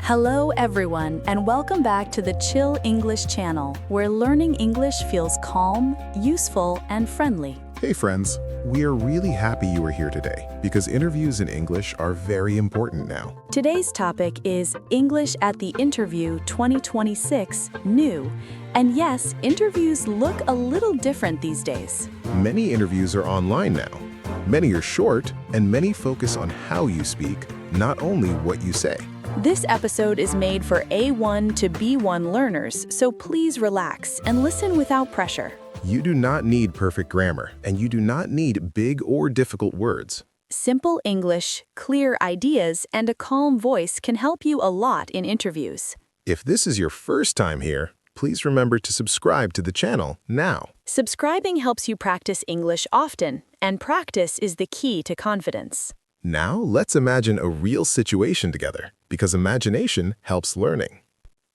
Hello everyone, and welcome back to the Chill English channel, where learning English feels calm, useful, and friendly. Hey friends, we are really happy you are here today because interviews in English are very important now. Today's topic is English at the Interview 2026 New. And yes, interviews look a little different these days. Many interviews are online now. Many are short, and many focus on how you speak, not only what you say. This episode is made for A1 to B1 learners, so please relax and listen without pressure. You do not need perfect grammar, and you do not need big or difficult words. Simple English, clear ideas, and a calm voice can help you a lot in interviews. If this is your first time here, please remember to subscribe to the channel now. Subscribing helps you practice English often, and practice is the key to confidence. Now let's imagine a real situation together, because imagination helps learning.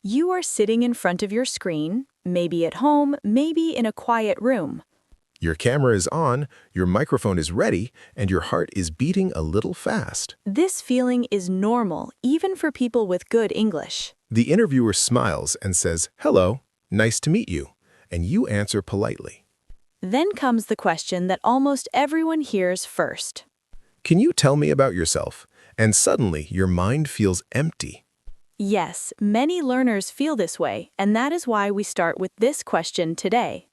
You are sitting in front of your screen, maybe at home, maybe in a quiet room. Your camera is on, your microphone is ready, and your heart is beating a little fast. This feeling is normal, even for people with good English. The interviewer smiles and says, "Hello, nice to meet you," and you answer politely. Then comes the question that almost everyone hears first. "Can you tell me about yourself?" And suddenly your mind feels empty. Yes, many learners feel this way, and that is why we start with this question today.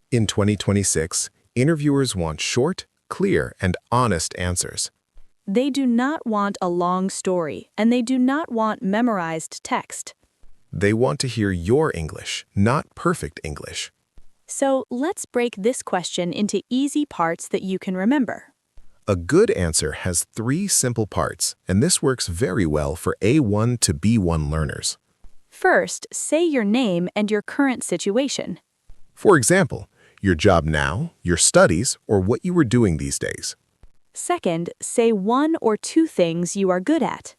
In 2026, interviewers want short, clear, and honest answers. They do not want a long story, and they do not want memorized text. They want to hear your English, not perfect English. So let's break this question into easy parts that you can remember. A good answer has 3 simple parts, and this works very well for A1 to B1 learners. First, say your name and your current situation. For example, your job now, your studies, or what you were doing these days. Second, say 1 or 2 things you are good at.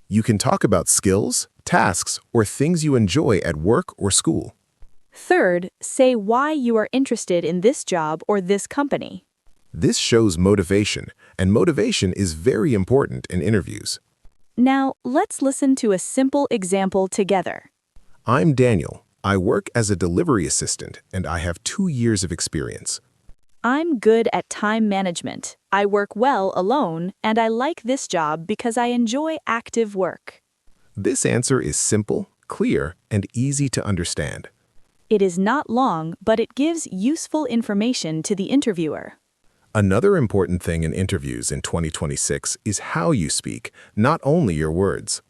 You can talk about skills, tasks, or things you enjoy at work or school. Third, say why you are interested in this job or this company. This shows motivation, and motivation is very important in interviews. Now, let's listen to a simple example together. I'm Daniel. I work as a delivery assistant, and I have 2 years of experience. I'm good at time management. I work well alone, and I like this job because I enjoy active work. This answer is simple, clear, and easy to understand. It is not long, but it gives useful information to the interviewer. Another important thing in interviews in 2026 is how you speak, not only your words.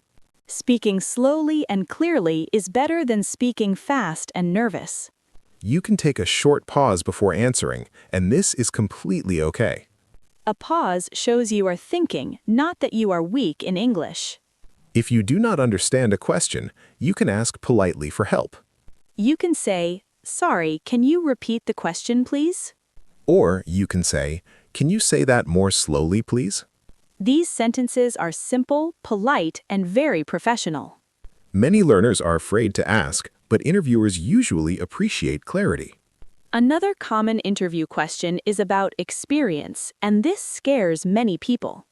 Speaking slowly and clearly is better than speaking fast and nervous. You can take a short pause before answering, and this is completely okay. A pause shows you are thinking, not that you are weak in English. If you do not understand a question, you can ask politely for help. You can say, "Sorry, can you repeat the question, please?" Or you can say, "Can you say that more slowly, please?" These sentences are simple, polite, and very professional. Many learners are afraid to ask, but interviewers usually appreciate clarity. Another common interview question is about experience, and this scares many people.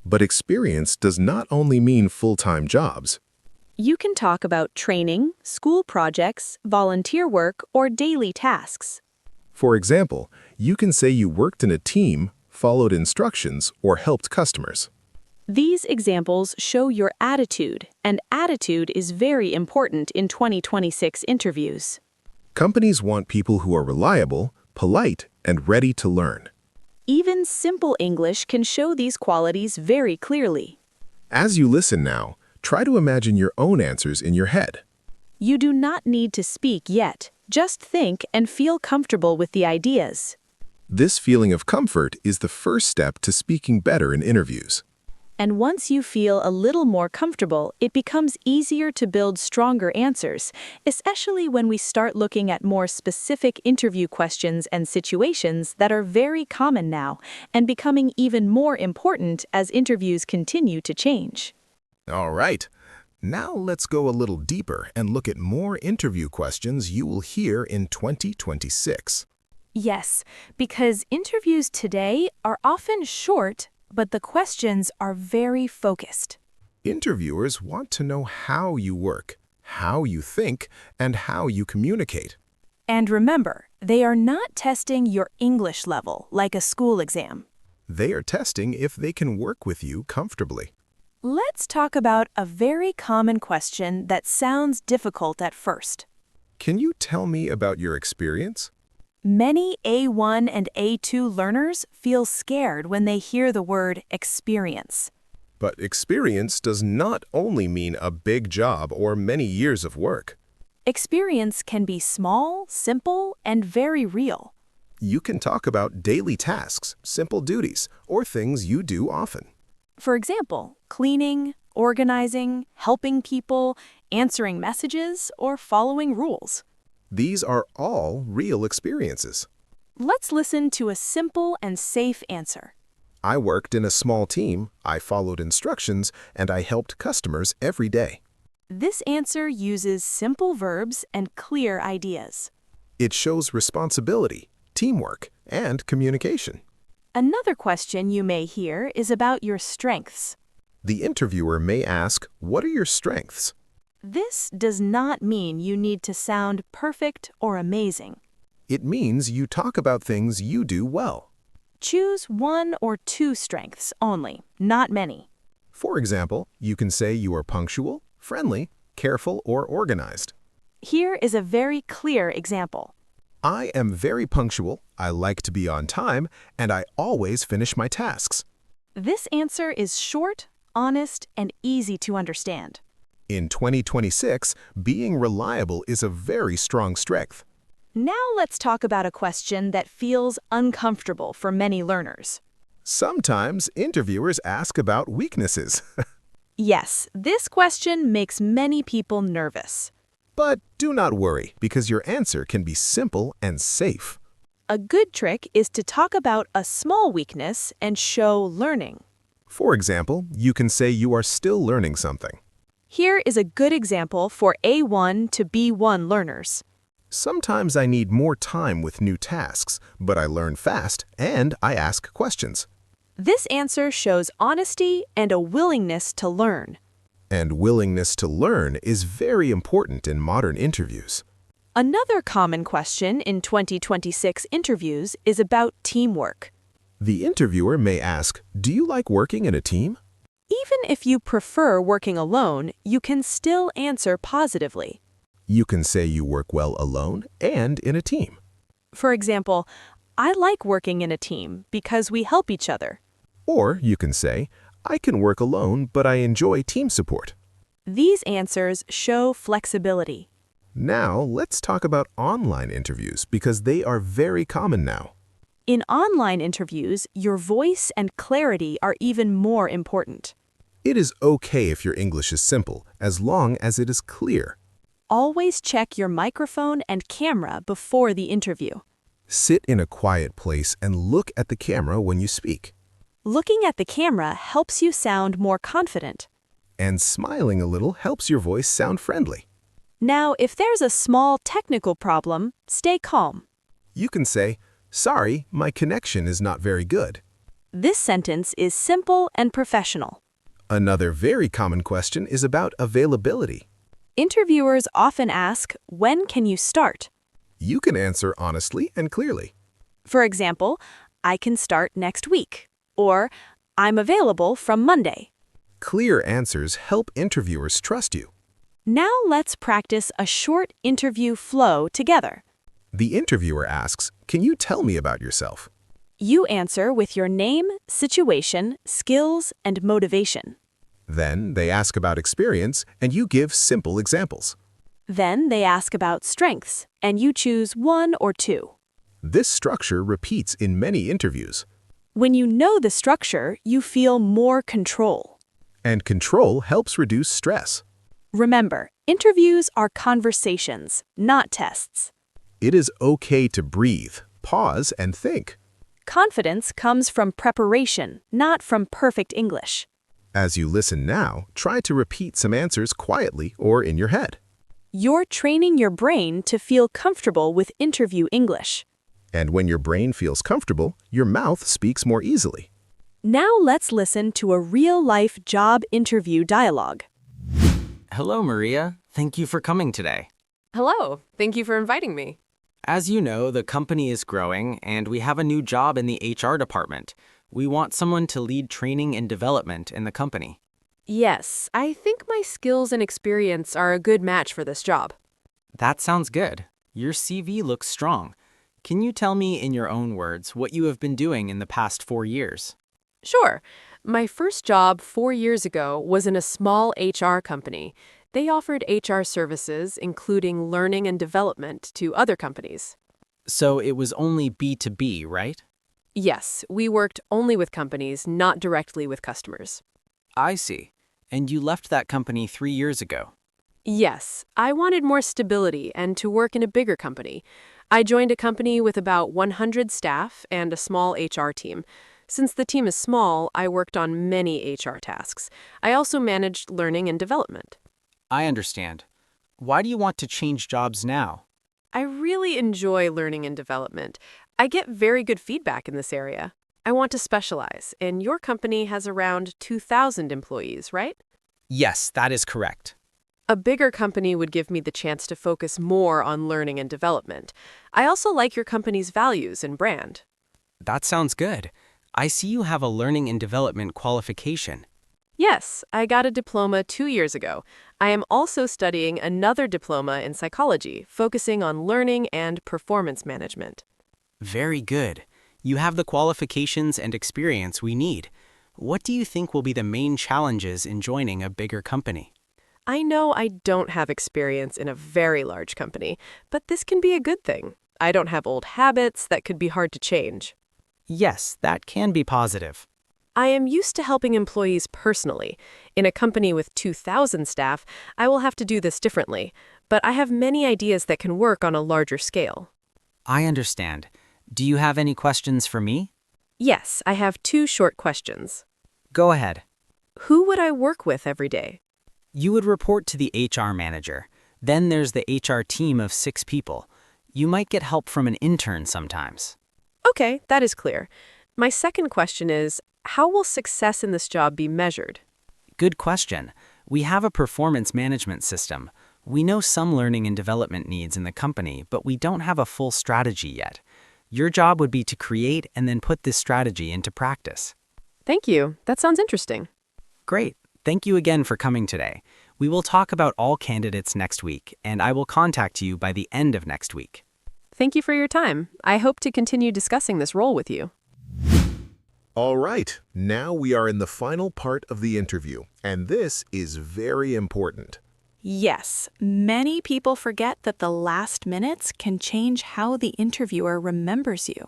But experience does not only mean full-time jobs. You can talk about training, school projects, volunteer work, or daily tasks. For example, you can say you worked in a team, followed instructions, or helped customers. These examples show your attitude, and attitude is very important in 2026 interviews. Companies want people who are reliable, polite, and ready to learn. Even simple English can show these qualities very clearly. As you listen now, try to imagine your own answers in your head. You do not need to speak yet. Just think and feel comfortable with the ideas. This feeling of comfort is the first step to speaking better in interviews. And once you feel a little more comfortable, it becomes easier to build stronger answers, especially when we start looking at more specific interview questions and situations that are very common now and becoming even more important as interviews continue to change. All right. Now let's go a little deeper and look at more interview questions you will hear in 2026. Yes, because interviews today are often short, but the questions are very focused. Interviewers want to know how you work, how you think, and how you communicate. And remember, they are not testing your English level like a school exam. They are testing if they can work with you comfortably. Let's talk about a very common question that sounds difficult at first. Can you tell me about your experience? Many A1 and A2 learners feel scared when they hear the word experience. But experience does not only mean a big job or many years of work. Experience can be small, simple, and very real. You can talk about daily tasks, simple duties, or things you do often. For example, cleaning, organizing, helping people, answering messages, or following rules. These are all real experiences. Let's listen to a simple and safe answer. I worked in a small team, I followed instructions, and I helped customers every day. This answer uses simple verbs and clear ideas. It shows responsibility, teamwork, and communication. Another question you may hear is about your strengths. The interviewer may ask, "What are your strengths?" This does not mean you need to sound perfect or amazing. It means you talk about things you do well. Choose one or two strengths only, not many. For example, you can say you are punctual, friendly, careful, or organized. Here is a very clear example. I am very punctual, I like to be on time, and I always finish my tasks. This answer is short, honest, and easy to understand. In 2026, being reliable is a very strong strength. Now let's talk about a question that feels uncomfortable for many learners. Sometimes interviewers ask about weaknesses. Yes, this question makes many people nervous. But do not worry, because your answer can be simple and safe. A good trick is to talk about a small weakness and show learning. For example, you can say you are still learning something. Here is a good example for A1 to B1 learners. Sometimes I need more time with new tasks, but I learn fast and I ask questions. This answer shows honesty and a willingness to learn. And willingness to learn is very important in modern interviews. Another common question in 2026 interviews is about teamwork. The interviewer may ask, "Do you like working in a team?" Even if you prefer working alone, you can still answer positively. You can say you work well alone and in a team. For example, I like working in a team because we help each other. Or you can say, "I can work alone, but I enjoy team support." These answers show flexibility. Now, let's talk about online interviews because they are very common now. In online interviews, your voice and clarity are even more important. It is okay if your English is simple, as long as it is clear. Always check your microphone and camera before the interview. Sit in a quiet place and look at the camera when you speak. Looking at the camera helps you sound more confident. And smiling a little helps your voice sound friendly. Now, if there's a small technical problem, stay calm. You can say, "Sorry, my connection is not very good." This sentence is simple and professional. Another very common question is about availability. Interviewers often ask, "When can you start?" You can answer honestly and clearly. For example, "I can start next week," or "I'm available from Monday." Clear answers help interviewers trust you. Now let's practice a short interview flow together. The interviewer asks, "Can you tell me about yourself?" You answer with your name, situation, skills, and motivation. Then they ask about experience, and you give simple examples. Then they ask about strengths, and you choose one or two. This structure repeats in many interviews. When you know the structure, you feel more control. And control helps reduce stress. Remember, interviews are conversations, not tests. It is okay to breathe, pause, and think. Confidence comes from preparation, not from perfect English. As you listen now, try to repeat some answers quietly or in your head. You're training your brain to feel comfortable with interview English. And when your brain feels comfortable, your mouth speaks more easily. Now let's listen to a real-life job interview dialogue. Hello, Maria. Thank you for coming today. Hello, thank you for inviting me. As you know, the company is growing, and we have a new job in the HR department. We want someone to lead training and development in the company. Yes, I think my skills and experience are a good match for this job. That sounds good. Your CV looks strong. Can you tell me in your own words what you have been doing in the past 4 years? Sure. My first job 4 years ago was in a small HR company. They offered HR services, including learning and development, to other companies. So it was only B2B, right? Yes, we worked only with companies, not directly with customers. I see. And you left that company 3 years ago. Yes, I wanted more stability and to work in a bigger company. I joined a company with about 100 staff and a small HR team. Since the team is small, I worked on many HR tasks. I also managed learning and development. I understand. Why do you want to change jobs now? I really enjoy learning and development. I get very good feedback in this area. I want to specialize, and your company has around 2,000 employees, right? Yes, that is correct. A bigger company would give me the chance to focus more on learning and development. I also like your company's values and brand. That sounds good. I see you have a learning and development qualification. Yes, I got a diploma 2 years ago. I am also studying another diploma in psychology, focusing on learning and performance management. Very good. You have the qualifications and experience we need. What do you think will be the main challenges in joining a bigger company? I know I don't have experience in a very large company, but this can be a good thing. I don't have old habits that could be hard to change. Yes, that can be positive. I am used to helping employees personally. In a company with 2,000 staff, I will have to do this differently, but I have many ideas that can work on a larger scale. I understand. Do you have any questions for me? Yes, I have 2 short questions. Go ahead. Who would I work with every day? You would report to the HR manager. Then there's the HR team of 6 people. You might get help from an intern sometimes. Okay, that is clear. My second question is, how will success in this job be measured? Good question. We have a performance management system. We know some learning and development needs in the company, but we don't have a full strategy yet. Your job would be to create and then put this strategy into practice. Thank you. That sounds interesting. Great. Thank you again for coming today. We will talk about all candidates next week, and I will contact you by the end of next week. Thank you for your time. I hope to continue discussing this role with you. All right, now we are in the final part of the interview, and this is very important. Yes, many people forget that the last minutes can change how the interviewer remembers you.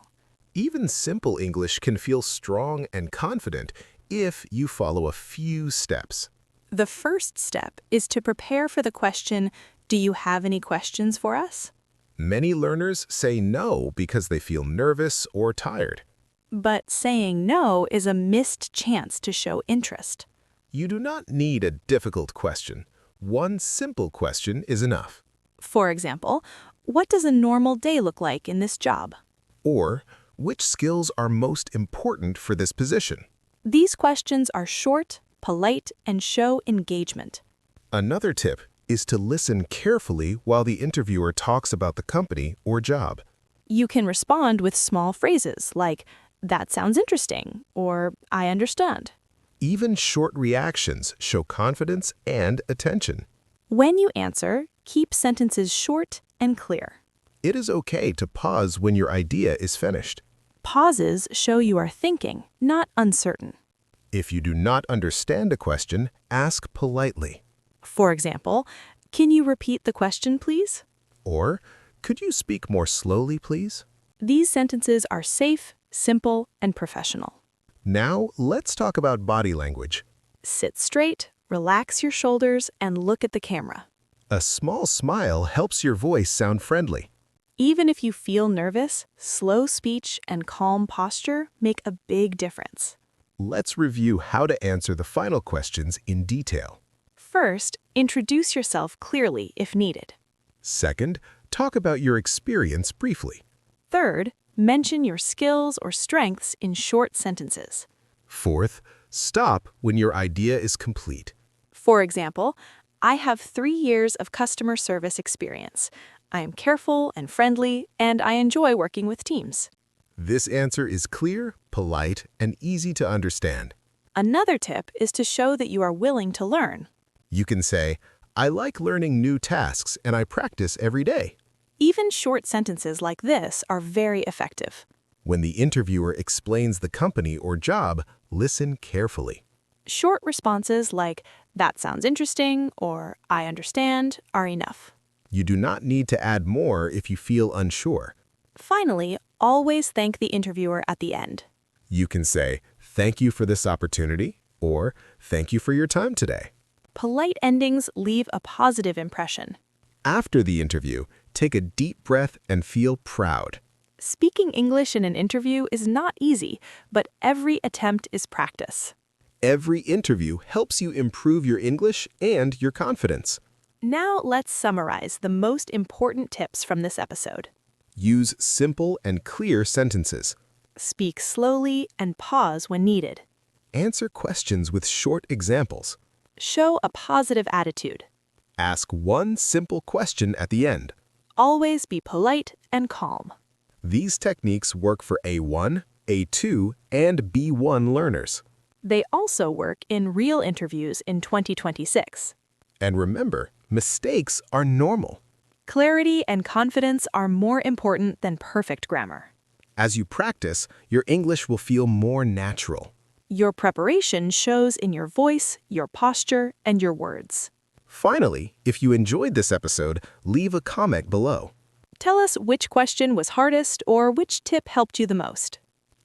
Even simple English can feel strong and confident if you follow a few steps. The first step is to prepare for the question, "Do you have any questions for us?" Many learners say no because they feel nervous or tired. But saying no is a missed chance to show interest. You do not need a difficult question. One simple question is enough. For example, what does a normal day look like in this job? Or, which skills are most important for this position? These questions are short, polite, and show engagement. Another tip is to listen carefully while the interviewer talks about the company or job. You can respond with small phrases like, "That sounds interesting," or "I understand." Even short reactions show confidence and attention. When you answer, keep sentences short and clear. It is okay to pause when your idea is finished. Pauses show you are thinking, not uncertain. If you do not understand a question, ask politely. For example, "Can you repeat the question, please?" Or, could you speak more slowly, please? These sentences are safe, simple, and professional. Now, let's talk about body language. Sit straight, relax your shoulders, and look at the camera. A small smile helps your voice sound friendly. Even if you feel nervous, slow speech and calm posture make a big difference. Let's review how to answer the final questions in detail. First, introduce yourself clearly if needed. Second, talk about your experience briefly. Third, mention your skills or strengths in short sentences. Fourth, stop when your idea is complete. For example, I have 3 years of customer service experience. I am careful and friendly, and I enjoy working with teams. This answer is clear, polite, and easy to understand. Another tip is to show that you are willing to learn. You can say, I like learning new tasks and I practice every day. Even short sentences like this are very effective. When the interviewer explains the company or job, listen carefully. Short responses like, that sounds interesting, or I understand, are enough. You do not need to add more if you feel unsure. Finally, always thank the interviewer at the end. You can say, thank you for this opportunity, or thank you for your time today. Polite endings leave a positive impression. After the interview, take a deep breath and feel proud. Speaking English in an interview is not easy, but every attempt is practice. Every interview helps you improve your English and your confidence. Now let's summarize the most important tips from this episode. Use simple and clear sentences. Speak slowly and pause when needed. Answer questions with short examples. Show a positive attitude. Ask one simple question at the end. Always be polite and calm. These techniques work for A1, A2, and B1 learners. They also work in real interviews in 2026. And remember, mistakes are normal. Clarity and confidence are more important than perfect grammar. As you practice, your English will feel more natural. Your preparation shows in your voice, your posture, and your words. Finally, if you enjoyed this episode, leave a comment below. Tell us which question was hardest or which tip helped you the most.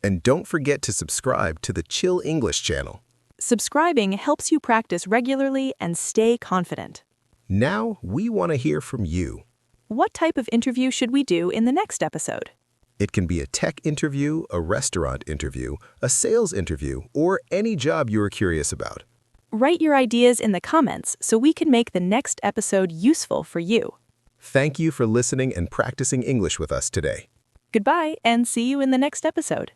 And don't forget to subscribe to the Chill English channel. Subscribing helps you practice regularly and stay confident. Now, we want to hear from you. What type of interview should we do in the next episode? It can be a tech interview, a restaurant interview, a sales interview, or any job you are curious about. Write your ideas in the comments so we can make the next episode useful for you. Thank you for listening and practicing English with us today. Goodbye, and see you in the next episode.